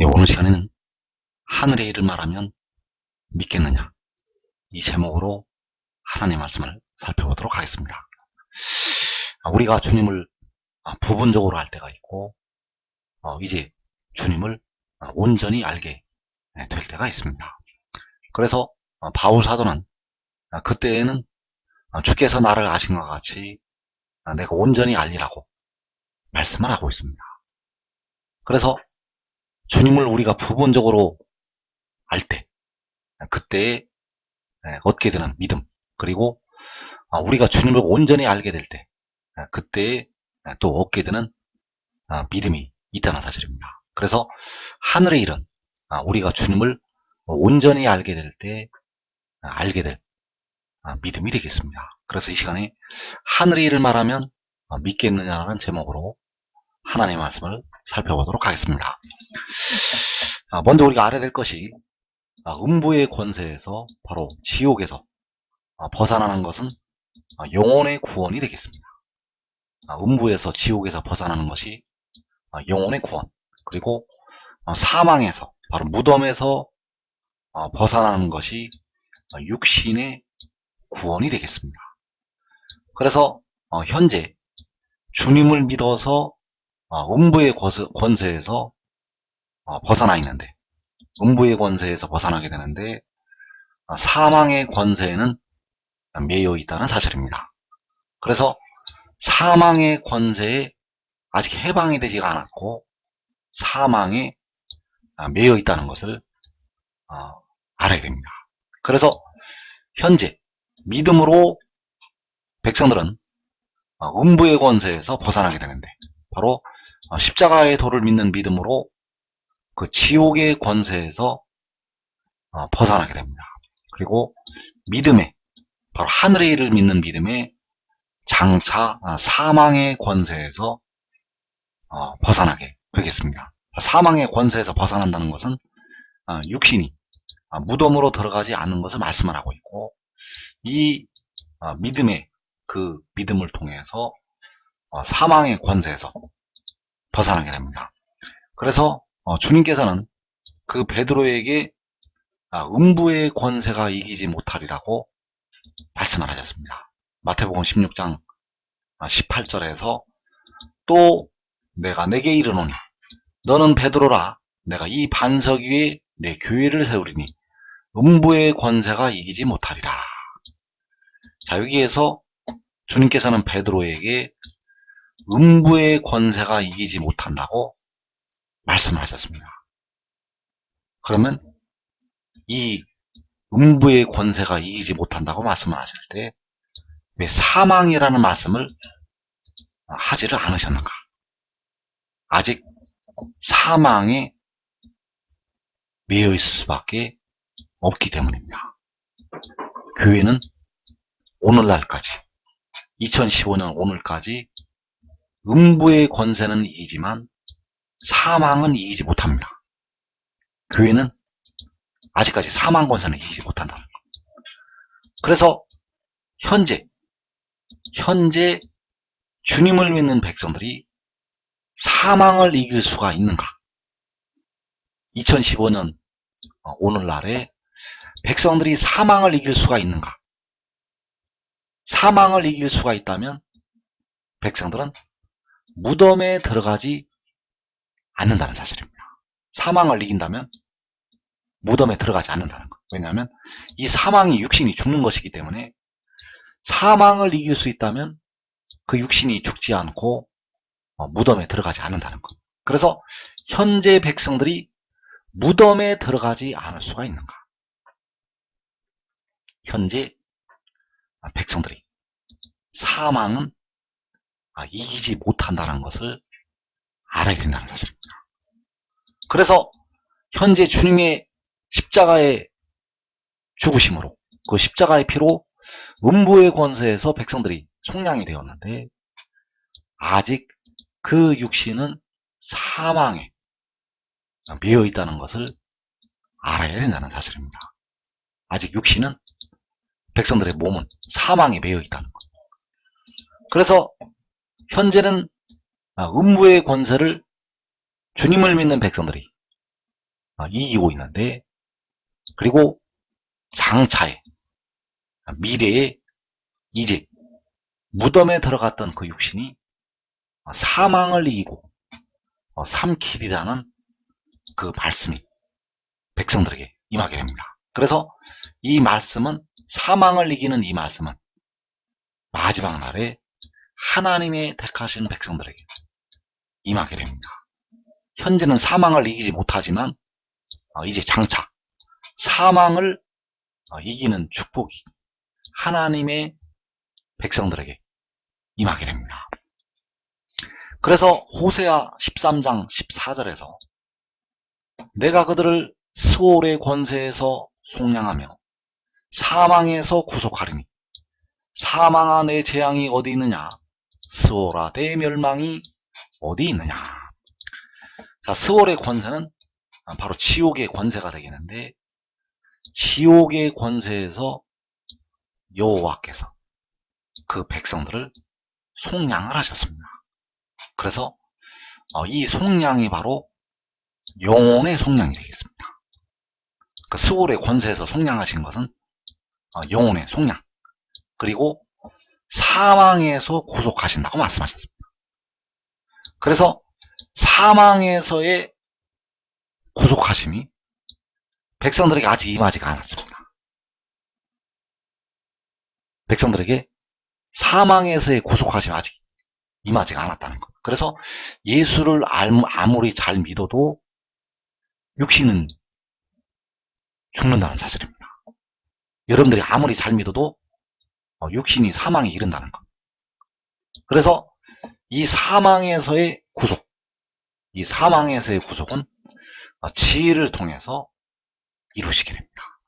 예, 오늘 시간에는 하늘의 일을 말하면 믿겠느냐, 이 제목으로 하나님의 말씀을 살펴보도록 하겠습니다. 우리가 주님을 부분적으로 알 때가 있고 이제 주님을 온전히 알게 될 때가 있습니다. 그래서 바울 사도는 그때에는 주께서 나를 아신 것 같이 내가 온전히 알리라고 말씀을 하고 있습니다. 그래서 주님을 우리가 부분적으로 알 때, 그때에 얻게 되는 믿음, 그리고 우리가 주님을 온전히 알게 될 때, 그때에 또 얻게 되는 믿음이 있다는 사실입니다. 그래서 하늘의 일은 우리가 주님을 온전히 알게 될 때 알게 될 믿음이 되겠습니다. 그래서 이 시간에 하늘의 일을 말하면 믿겠느냐는 제목으로 하나님의 말씀을 살펴보도록 하겠습니다. 먼저 우리가 알아야 될 것이 음부의 권세에서, 바로 지옥에서 벗어나는 것은 영혼의 구원이 되겠습니다. 음부에서, 지옥에서 벗어나는 것이 영혼의 구원, 그리고 사망에서, 바로 무덤에서 벗어나는 것이 육신의 구원이 되겠습니다. 그래서 현재 주님을 믿어서 음부의 권세에서 벗어나 있는데, 음부의 권세에서 벗어나게 되는데 사망의 권세에는 매여 있다는 사실입니다. 그래서 사망의 권세에 아직 해방이 되지가 않았고 사망에 매여 있다는 것을 알아야 됩니다. 그래서 현재 믿음으로 백성들은 음부의 권세에서 벗어나게 되는데, 바로 십자가의 도를 믿는 믿음으로 그 지옥의 권세에서 벗어나게 됩니다. 그리고 믿음에, 바로 하늘의 일을 믿는 믿음에 장차 사망의 권세에서 벗어나게 되겠습니다. 사망의 권세에서 벗어난다는 것은 육신이 무덤으로 들어가지 않는 것을 말씀을 하고 있고, 이 믿음의 그 믿음을 통해서 사망의 권세에서 벗어나게 됩니다. 그래서 주님께서는 그 베드로에게 음부의 권세가 이기지 못하리라고 말씀을 하셨습니다. 마태복음 16장 18절에서 또 내가 내게 이르노니 너는 베드로라, 내가 이 반석 위에 내 교회를 세우리니 음부의 권세가 이기지 못하리라. 자, 여기에서 주님께서는 베드로에게 음부의 권세가 이기지 못한다고 말씀을 하셨습니다. 그러면 이 음부의 권세가 이기지 못한다고 말씀을 하실 때 왜 사망이라는 말씀을 하지를 않으셨는가? 아직 사망에 매여 있을 수밖에 없기 때문입니다. 교회는 오늘날까지, 2015년 오늘까지 음부의 권세는 이기지만 사망은 이기지 못합니다. 교회는 아직까지 사망 권세는 이기지 못한다는 것. 그래서 현재 주님을 믿는 백성들이 사망을 이길 수가 있는가? 2015년 오늘날에 백성들이 사망을 이길 수가 있는가? 사망을 이길 수가 있다면 백성들은 무덤에 들어가지 않는다는 사실입니다. 사망을 이긴다면 무덤에 들어가지 않는다는 것. 왜냐하면 이 사망이 육신이 죽는 것이기 때문에 사망을 이길 수 있다면 그 육신이 죽지 않고 무덤에 들어가지 않는다는 것. 그래서 현재 백성들이 무덤에 들어가지 않을 수가 있는가? 현재 백성들이 사망은 이기지 못한다는 것을 알아야 된다는 사실입니다. 그래서 현재 주님의 십자가의 죽으심으로, 그 십자가의 피로 음부의 권세에서 백성들이 속량이 되었는데 아직 그 육신은 사망에 매여 있다는 것을 알아야 된다는 사실입니다. 아직 육신은, 백성들의 몸은 사망에 매여 있다는 것. 그래서 현재는 음부의 권세를 주님을 믿는 백성들이 이기고 있는데, 그리고 장차에 미래에 이제 무덤에 들어갔던 그 육신이 사망을 이기고 삼키리라는 그 말씀이 백성들에게 임하게 됩니다. 그래서 이 말씀은, 사망을 이기는 이 말씀은 마지막 날에 하나님의 택하신 백성들에게 임하게 됩니다. 현재는 사망을 이기지 못하지만 이제 장차 사망을 이기는 축복이 하나님의 백성들에게 임하게 됩니다. 그래서 호세아 13장 14절에서 내가 그들을 스올의 권세에서 속량하며 사망에서 구속하리니 사망아 내 재앙이 어디 있느냐, 스올아 내 멸망이 어디 있느냐. 자, 스올의 권세는 바로 지옥의 권세가 되겠는데, 지옥의 권세에서 여호와께서 그 백성들을 속량을 하셨습니다. 그래서 이 속량이 바로 영혼의 속량이 되겠습니다. 그 스올의 권세에서 속량하신 것은 영혼의 속량, 그리고 사망에서 구속하신다고 말씀하셨습니다. 그래서 사망에서의 구속하심이 백성들에게 아직 임하지가 않았습니다. 백성들에게 사망에서의 구속하심이 아직 임하지가 않았다는 것. 그래서 예수를 아무리 잘 믿어도 육신은 죽는다는 사실입니다. 여러분들이 아무리 잘 믿어도 육신이 사망에 이른다는 것. 그래서 이 사망에서의 구속, 이 사망에서의 구속은 지혜를 통해서 이루시게 됩니다.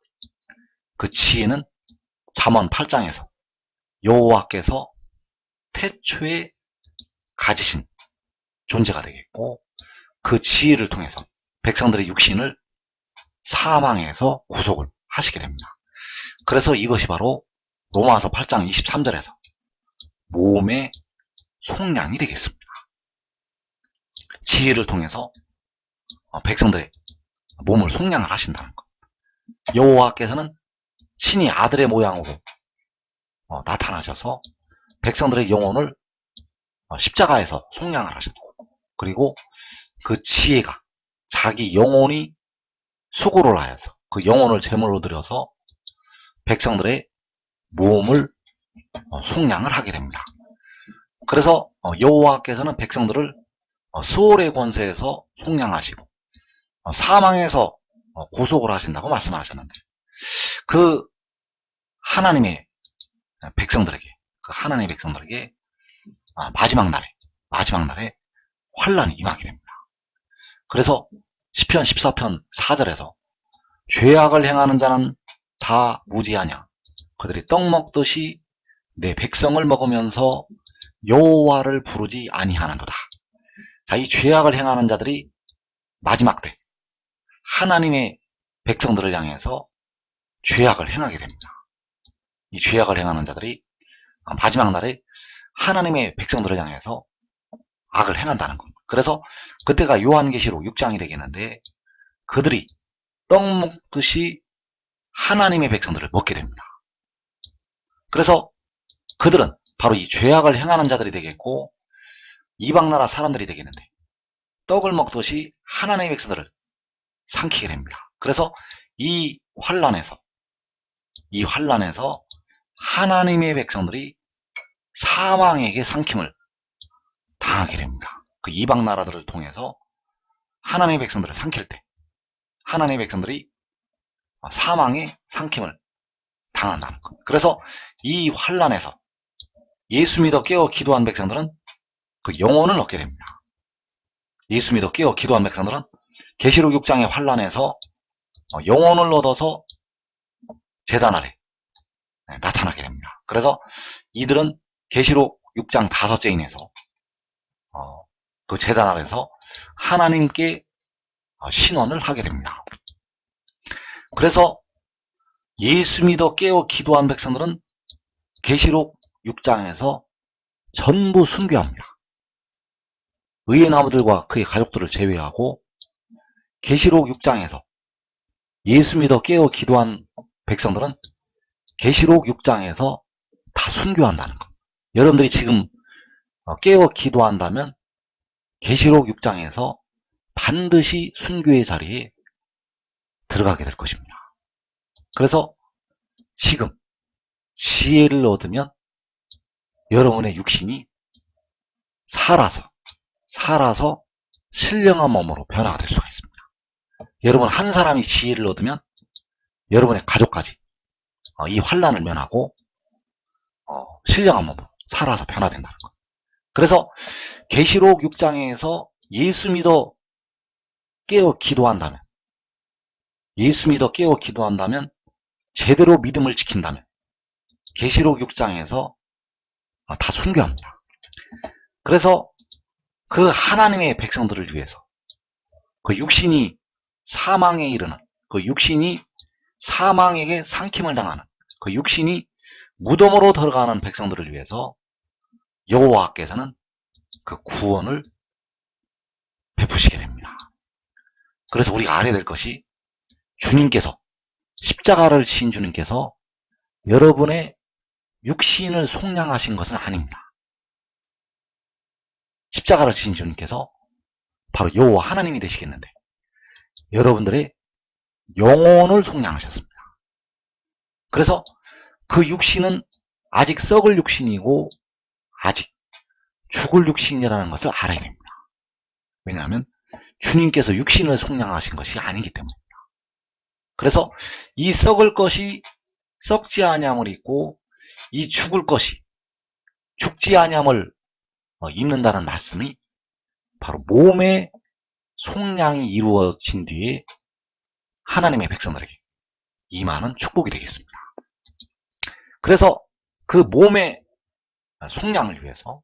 그 지혜는 잠언 8장에서 여호와께서 태초에 가지신 존재가 되겠고, 그 지혜를 통해서 백성들의 육신을 사망에서 구속을 하시게 됩니다. 그래서 이것이 바로 로마서 8장 23절에서 몸의 속량이 되겠습니다. 지혜를 통해서 백성들의 몸을 속량을 하신다는 것. 여호와께서는 친히 아들의 모양으로 나타나셔서 백성들의 영혼을 십자가에서 속량을 하셨고, 그리고 그 지혜가 자기 영혼이 수고를 하여서 그 영혼을 제물로 드려서 백성들의 몸을 속량을 하게 됩니다. 그래서 여호와께서는 백성들을 스올의 권세에서 속량하시고 사망에서 구속을 하신다고 말씀하셨는데, 그 하나님의 백성들에게, 마지막 날에 환란이 임하게 됩니다. 그래서 시편 14편 4절에서 죄악을 행하는 자는 다 무지하냐, 그들이 떡 먹듯이 내 백성을 먹으면서 여호와를 부르지 아니하는도다. 자, 이 죄악을 행하는 자들이 마지막 때 하나님의 백성들을 향해서 죄악을 행하게 됩니다. 이 죄악을 행하는 자들이 마지막 날에 하나님의 백성들을 향해서 악을 행한다는 것. 그래서 그때가 요한계시록 6장이 되겠는데, 그들이 떡 먹듯이 하나님의 백성들을 먹게 됩니다. 그래서 그들은 바로 이 죄악을 행하는 자들이 되겠고, 이방나라 사람들이 되겠는데, 떡을 먹듯이 하나님의 백성들을 삼키게 됩니다. 그래서 이 환란에서 하나님의 백성들이 사망에게 삼킴을 당하게 됩니다. 그 이방 나라들을 통해서 하나님의 백성들을 삼킬 때 하나님의 백성들이 사망의 삼킴을 당한다는 것. 그래서 이 환란에서 예수 믿어 깨어 기도한 백성들은 그 영혼을 얻게 됩니다. 예수 믿어 깨어 기도한 백성들은 계시록 6장의 환란에서 영혼을 얻어서 제단 아래 나타나게 됩니다. 그래서 이들은 계시록 6장 5째인에서 그 제단 아래서 하나님께 신원을 하게 됩니다. 그래서 예수 믿어 깨어 기도한 백성들은 계시록 6장에서 전부 순교합니다. 의의 나무들과 그의 가족들을 제외하고 계시록 6장에서 예수 믿어 깨어 기도한 백성들은 계시록 6장에서 다 순교한다는 것. 여러분들이 지금 깨어 기도한다면 계시록 6장에서 반드시 순교의 자리에 들어가게 될 것입니다. 그래서 지금 지혜를 얻으면 여러분의 육신이 살아서 신령한 몸으로 변화가 될 수가 있습니다. 여러분 한 사람이 지혜를 얻으면 여러분의 가족까지 이 환난을 면하고 신령한 몸으로 살아서 변화된다는 것. 그래서 계시록 6장에서 예수 믿어 깨어 기도한다면 제대로 믿음을 지킨다면 계시록 6장에서 다 순교합니다. 그래서 그 하나님의 백성들을 위해서 그 육신이 사망에 이르는 그 육신이 사망에게 상킴을 당하는 그 육신이 무덤으로 들어가는 백성들을 위해서 여호와께서는 그 구원을 베푸시게 됩니다. 그래서 우리가 알아야 될 것이 주님께서 십자가를 지신 주님께서 여러분의 육신을 속량하신 것은 아닙니다. 십자가를 지신 주님께서 바로 여호와 하나님이 되시겠는데 여러분들의 영혼을 속량하셨습니다. 그래서 그 육신은 아직 썩을 육신이고 아직 죽을 육신이라는 것을 알아야 됩니다. 왜냐하면 주님께서 육신을 속량하신 것이 아니기 때문입니다. 그래서 이 썩을 것이 썩지 아니함을 입고 이 죽을 것이 죽지 아니함을 입는다는 말씀이 바로 몸의 속량이 이루어진 뒤에 하나님의 백성들에게 임하는 축복이 되겠습니다. 그래서 그 몸의 속량을 위해서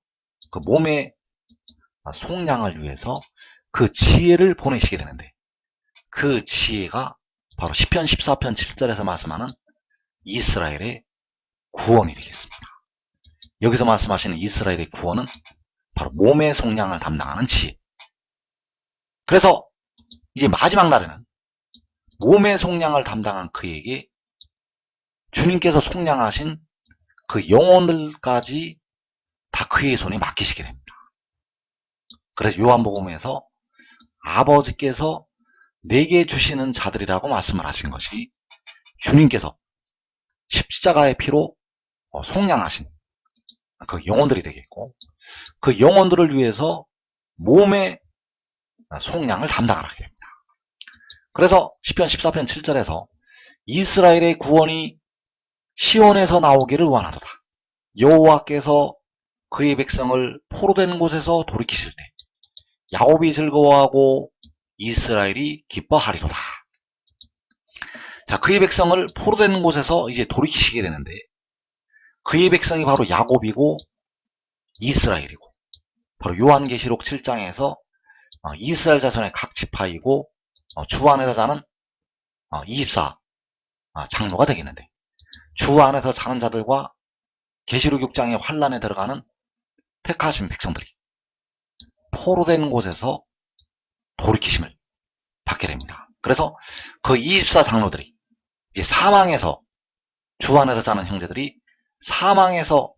그 지혜를 보내시게 되는데 그 지혜가 바로 시편 14편 7절에서 말씀하는 이스라엘의 구원이 되겠습니다. 여기서 말씀하시는 이스라엘의 구원은 바로 몸의 속량을 담당하는 지혜. 그래서 이제 마지막 날에는 몸의 속량을 담당한 그에게 주님께서 속량하신 그 영혼들까지 다 그의 손에 맡기시게 됩니다. 그래서 요한복음에서 아버지께서 내게 주시는 자들이라고 말씀을 하신 것이 주님께서 십자가의 피로 속량하신 그 영혼들이 되겠고 그 영혼들을 위해서 몸의 속량을 담당을 하게 됩니다. 그래서 시편 14편 7절에서 이스라엘의 구원이 시온에서 나오기를 원하도다. 여호와께서 그의 백성을 포로된 곳에서 돌이키실 때 야곱이 즐거워하고 이스라엘이 기뻐하리로다. 자, 그의 백성을 포로된 곳에서 이제 돌이키시게 되는데 그의 백성이 바로 야곱이고 이스라엘이고 바로 요한계시록 7장에서 이스라엘 자손의 각 지파이고 주 안에서 사는 24 장로가 되겠는데 주 안에서 사는 자들과 계시록 6장의 환란에 들어가는 택하신 백성들이 포로된 곳에서 돌이키심을 받게 됩니다. 그래서 그 24 장로들이 이제 사망에서 주 안에서 사는 형제들이 사망에서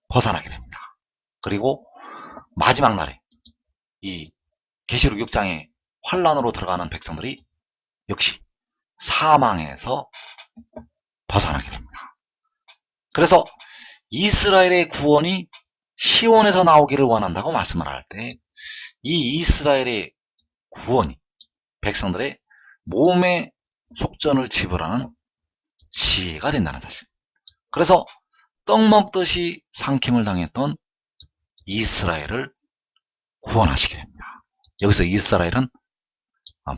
벗어나게 됩니다. 그리고 마지막 날에 이 계시록 6장의 환란으로 들어가는 백성들이 역시 사망에서 벗어나게 됩니다. 그래서 이스라엘의 구원이 시온에서 나오기를 원한다고 말씀을 할 때 이 이스라엘의 구원이 백성들의 몸의 속전을 지불하는 지혜가 된다는 사실. 그래서 떡 먹듯이 상킴을 당했던 이스라엘을 구원하시게 됩니다. 여기서 이스라엘은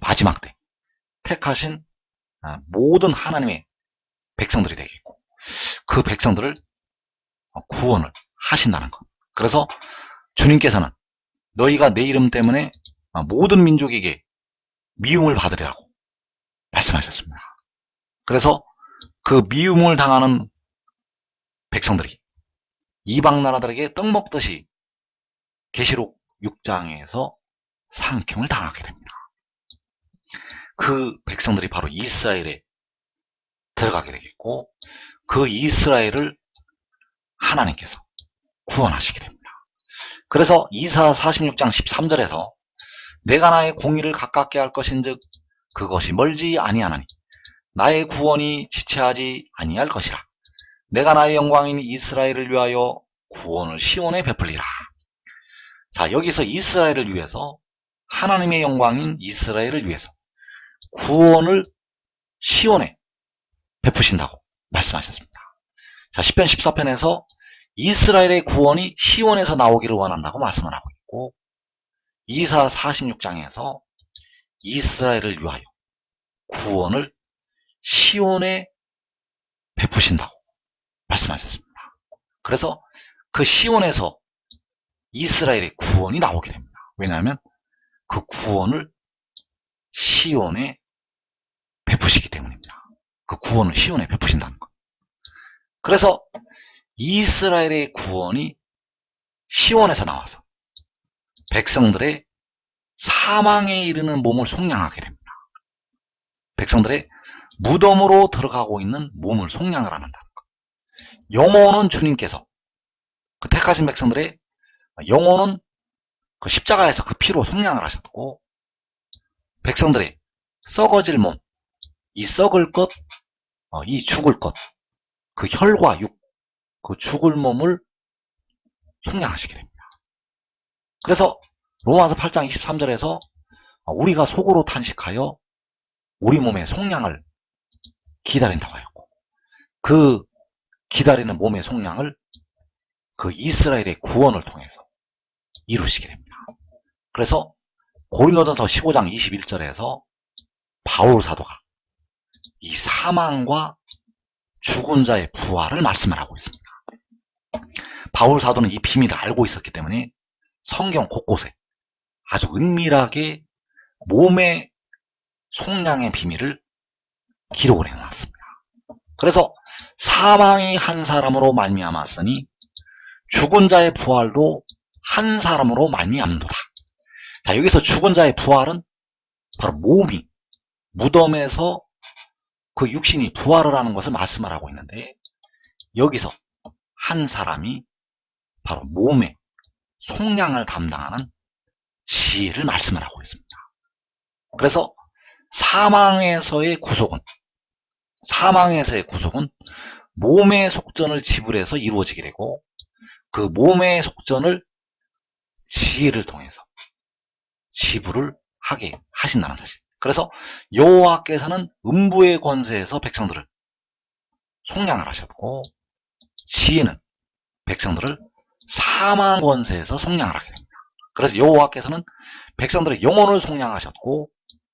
마지막 때 택하신 모든 하나님의 백성들이 되겠고 그 백성들을 구원을 하신다는 것. 그래서 주님께서는 너희가 내 이름 때문에 모든 민족에게 미움을 받으리라고 말씀하셨습니다. 그래서 그 미움을 당하는 백성들이 이방 나라들에게 떡 먹듯이 계시록 46장에서 상형을 당하게 됩니다. 그 백성들이 바로 이스라엘에 들어가게 되겠고, 그 이스라엘을 하나님께서 구원하시게 됩니다. 그래서 이사 46장 13절에서 내가 나의 공의를 가깝게 할 것인즉 그것이 멀지 아니하나니 나의 구원이 지체하지 아니할 것이라. 내가 나의 영광인 이스라엘을 위하여 구원을 시온에 베풀리라. 자, 여기서 이스라엘을 위해서, 하나님의 영광인 이스라엘을 위해서 구원을 시온에 베푸신다고 말씀하셨습니다. 자, 시편 14편에서 이스라엘의 구원이 시온에서 나오기를 원한다고 말씀을 하고 있고, 이사 46장에서 이스라엘을 위하여 구원을 시온에 베푸신다고 말씀하셨습니다. 그래서 그 시온에서 이스라엘의 구원이 나오게 됩니다. 왜냐하면 그 구원을 시온에 베푸시기 때문입니다. 그 구원을 시온에 베푸신다는 것. 그래서 이스라엘의 구원이 시온에서 나와서 백성들의 사망에 이르는 몸을 속량하게 됩니다. 백성들의 무덤으로 들어가고 있는 몸을 속량을 한다는 것. 영혼은 주님께서, 그 택하신 백성들의 영혼은 그 십자가에서 그 피로 속량을 하셨고, 백성들의 썩어질 몸, 이 썩을 것, 이 죽을 것, 그 혈과 육, 그 죽을 몸을 속량하시게 됩니다. 그래서 로마서 8장 23절에서 우리가 속으로 탄식하여 우리 몸의 속량을 기다린다고 하였고, 그 기다리는 몸의 속량을 그 이스라엘의 구원을 통해서 이루시게 됩니다. 그래서 고린도전서 15장 21절에서 바울 사도가 이 사망과 죽은 자의 부활을 말씀을 하고 있습니다. 바울 사도는 이 비밀을 알고 있었기 때문에 성경 곳곳에 아주 은밀하게 몸의 속량의 비밀을 기록을 해놨습니다. 그래서 사망이 한 사람으로 말미암았으니 죽은 자의 부활도 한 사람으로 말미암노라. 자, 여기서 죽은 자의 부활은 바로 몸이 무덤에서 그 육신이 부활을 하는 것을 말씀을 하고 있는데, 여기서 한 사람이 바로 몸의 속량을 담당하는 지혜를 말씀을 하고 있습니다. 그래서 사망에서의 구속은 몸의 속전을 지불해서 이루어지게 되고, 그 몸의 속전을 지혜를 통해서 지불을 하게 하신다는 사실. 그래서 여호와께서는 음부의 권세에서 백성들을 속량을 하셨고, 지혜는 백성들을 사망 권세에서 속량을 하게 됩니다. 그래서 여호와께서는 백성들의 영혼을 속량하셨고,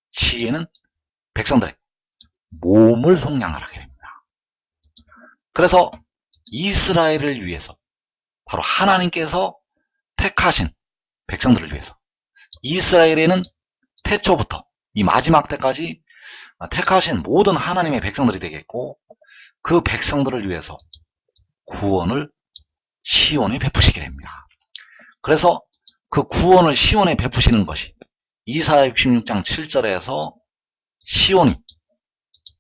지혜는 백성들의 몸을 속량을 하게 됩니다. 그래서 이스라엘을 위해서, 바로 하나님께서 택하신 백성들을 위해서, 이스라엘에는 태초부터 이 마지막 때까지 택하신 모든 하나님의 백성들이 되겠고, 그 백성들을 위해서 구원을 시온에 베푸시게 됩니다. 그래서 그 구원을 시온에 베푸시는 것이 이사야 66장 7절에서 시온이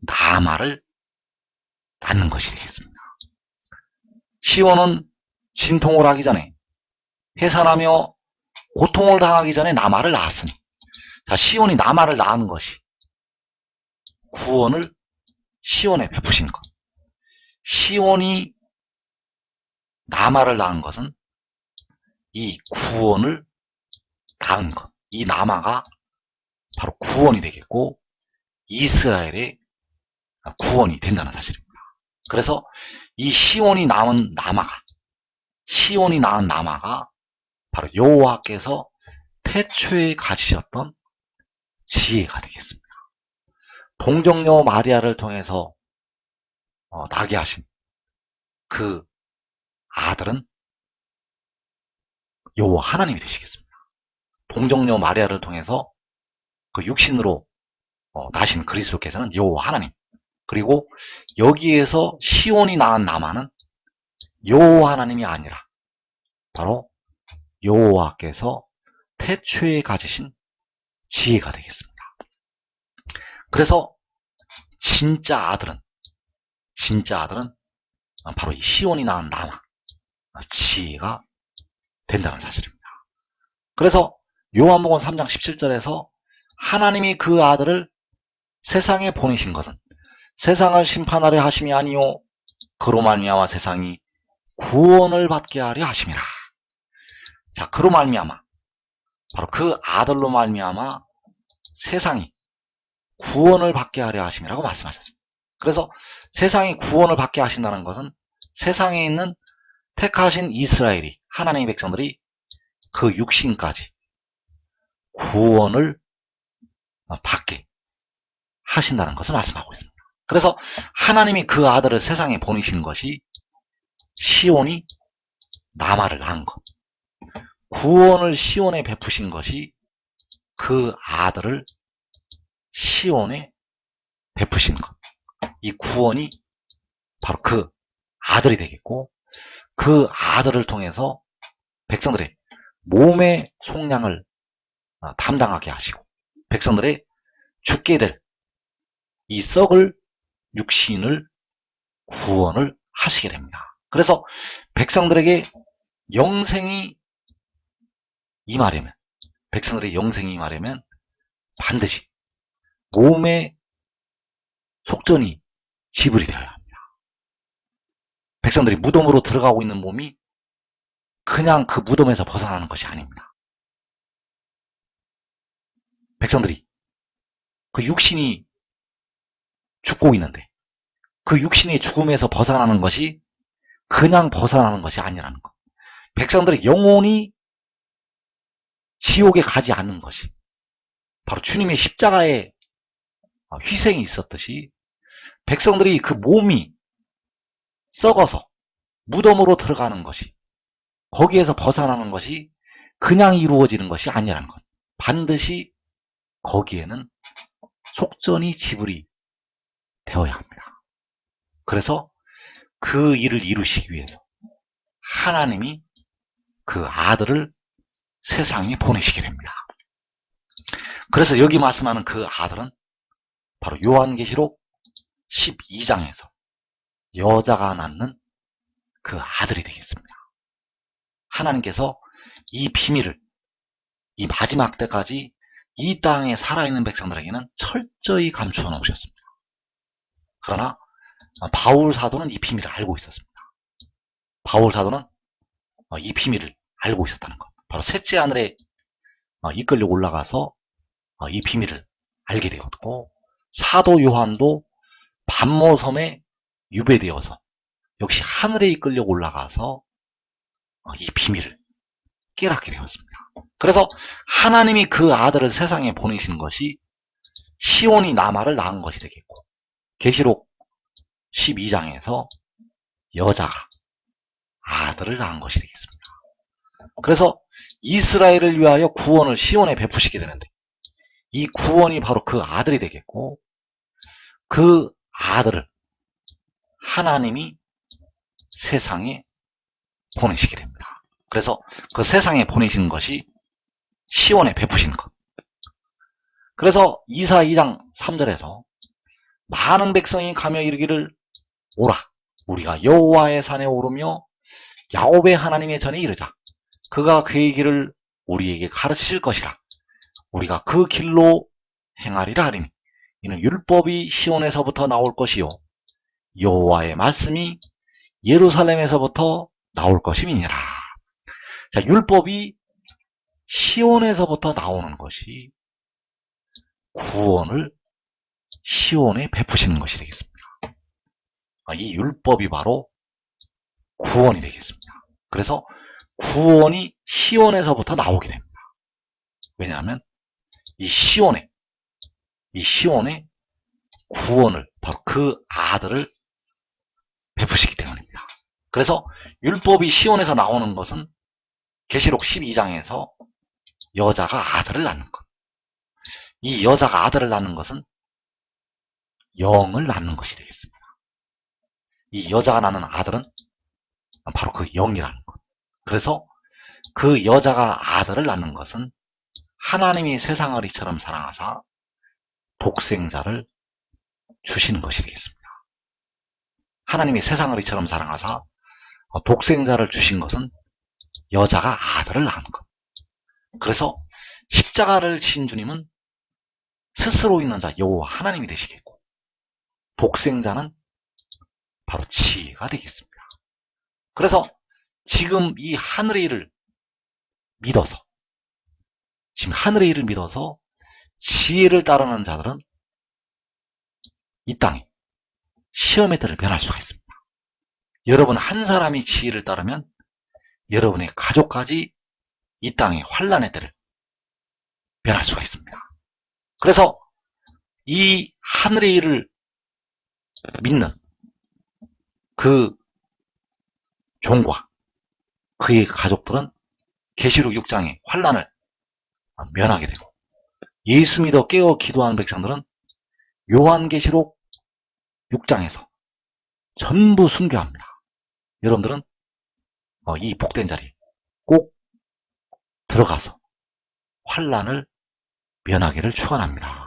나마를 낳는 것이 되겠습니다. 시온은 진통을 하기 전에, 해산하며 고통을 당하기 전에 나마를 낳았으니, 자, 시온이 나마를 낳은 것이 구원을 시온에 베푸신 것. 시온이 나마를 낳은 것은 이 구원을 낳은 것. 이 나마가 바로 구원이 되겠고, 이스라엘의 구원이 된다는 사실입니다. 그래서 이 시온이 낳은 나마가 바로 여호와께서 태초에 가지셨던 지혜가 되겠습니다. 동정녀 마리아를 통해서 나게 하신 그 아들은 여호와 하나님이 되시겠습니다. 동정녀 마리아를 통해서 그 육신으로 나신 그리스도께서는 여호와 하나님, 그리고 여기에서 시온이 낳은 나마는 여호와 하나님이 아니라 바로 여호와께서 태초에 가지신 지혜가 되겠습니다. 그래서 진짜 아들은 바로 이 시온이 낳은 남아 지혜가 된다는 사실입니다. 그래서 요한복음 3장 17절에서 하나님이 그 아들을 세상에 보내신 것은 세상을 심판하려 하심이 아니요 그로 말미암아 세상이 구원을 받게 하려 하심이라. 자, 그로 말미암아 바로 그 아들로 말미암아 세상이 구원을 받게 하려 하심이라고 말씀하셨습니다. 그래서 세상이 구원을 받게 하신다는 것은 세상에 있는 택하신 이스라엘이 하나님의 백성들이 그 육신까지 구원을 받게 하신다는 것을 말씀하고 있습니다. 그래서 하나님이 그 아들을 세상에 보내신 것이 시온이 남아를 낳은 것, 구원을 시온에 베푸신 것이 그 아들을 시온에 베푸신 것, 이 구원이 바로 그 아들이 되겠고 그 아들을 통해서 백성들의 몸의 속량을 담당하게 하시고 백성들의 죽게 될 이 썩을 육신을 구원을 하시게 됩니다. 그래서 백성들에게 영생이 임하려면 반드시 몸의 속전이 지불이 되어야 합니다. 백성들이 무덤으로 들어가고 있는 몸이 그냥 그 무덤에서 벗어나는 것이 아닙니다. 백성들이 그 육신이 죽고 있는데 그 육신의 죽음에서 벗어나는 것이 그냥 벗어나는 것이 아니라는 것. 백성들의 영혼이 지옥에 가지 않는 것이 바로 주님의 십자가의 희생이 있었듯이 백성들이 그 몸이 썩어서 무덤으로 들어가는 것이 거기에서 벗어나는 것이 그냥 이루어지는 것이 아니라는 것. 반드시 거기에는 속전이 지불이 되어야 합니다. 그래서 그 일을 이루시기 위해서 하나님이 그 아들을 세상에 보내시게 됩니다. 그래서 여기 말씀하는 그 아들은 바로 요한계시록 12장에서 여자가 낳는 그 아들이 되겠습니다. 하나님께서 이 비밀을 이 마지막 때까지 이 땅에 살아있는 백성들에게는 철저히 감추어 놓으셨습니다. 그러나 바울 사도는 이 비밀을 알고 있었습니다. 바울 사도는 이 비밀을 알고 있었다는 것. 바로 셋째 하늘에 이끌려 올라가서 이 비밀을 알게 되었고 사도 요한도 반모섬에 유배되어서 역시 하늘에 이끌려 올라가서 이 비밀을 깨닫게 되었습니다. 그래서 하나님이 그 아들을 세상에 보내신 것이 시온이 남아를 낳은 것이 되겠고 계시록 12장에서 여자가 아들을 낳은 것이 되겠습니다. 그래서 이스라엘을 위하여 구원을 시온에 베푸시게 되는데 이 구원이 바로 그 아들이 되겠고 그 아들을 하나님이 세상에 보내시게 됩니다. 그래서 그 세상에 보내신 것이 시온에 베푸신 것. 그래서 이사 2장 3절에서 많은 백성이 가며 이르기를 오라 우리가 여호와의 산에 오르며 야곱의 하나님의 전에 이르자 그가 그의 길을 우리에게 가르치실 것이라 우리가 그 길로 행하리라 하리니 이는 율법이 시온에서부터 나올 것이요 여호와의 말씀이 예루살렘에서부터 나올 것임이니라. 자, 율법이 시온에서부터 나오는 것이 구원을 시온에 베푸시는 것이 되겠습니다. 이 율법이 바로 구원이 되겠습니다. 그래서 구원이 시온에서부터 나오게 됩니다. 왜냐하면 이 시온에 구원을 바로 그 아들을 베푸시기 때문입니다. 그래서 율법이 시온에서 나오는 것은 계시록 12장에서 여자가 아들을 낳는 것. 이 여자가 아들을 낳는 것은 영을 낳는 것이 되겠습니다. 이 여자가 낳는 아들은 바로 그 영이라는 것. 그래서 그 여자가 아들을 낳는 것은 하나님이 세상을 이처럼 사랑하사 독생자를 주시는 것이 되겠습니다. 하나님이 세상을 이처럼 사랑하사 독생자를 주신 것은 여자가 아들을 낳은 것. 그래서 십자가를 진 주님은 스스로 있는 자 여호와 하나님이 되시겠고, 독생자는 바로 지혜가 되겠습니다. 그래서 지금 이 하늘의 일을 믿어서, 지혜를 따르는 자들은 이 땅에 시험의 때를 면할 수가 있습니다. 여러분 한 사람이 지혜를 따르면 여러분의 가족까지 이 땅의 환난의 때를 면할 수가 있습니다. 그래서 이 하늘의 일을 믿는 그 종과 그의 가족들은 계시록 6장의 환난을 면하게 되고, 예수 믿어 깨어 기도하는 백성들은 요한계시록 6장에서 전부 순교합니다. 여러분들은 이 복된 자리에 꼭 들어가서 환난을 면하기를 축원합니다.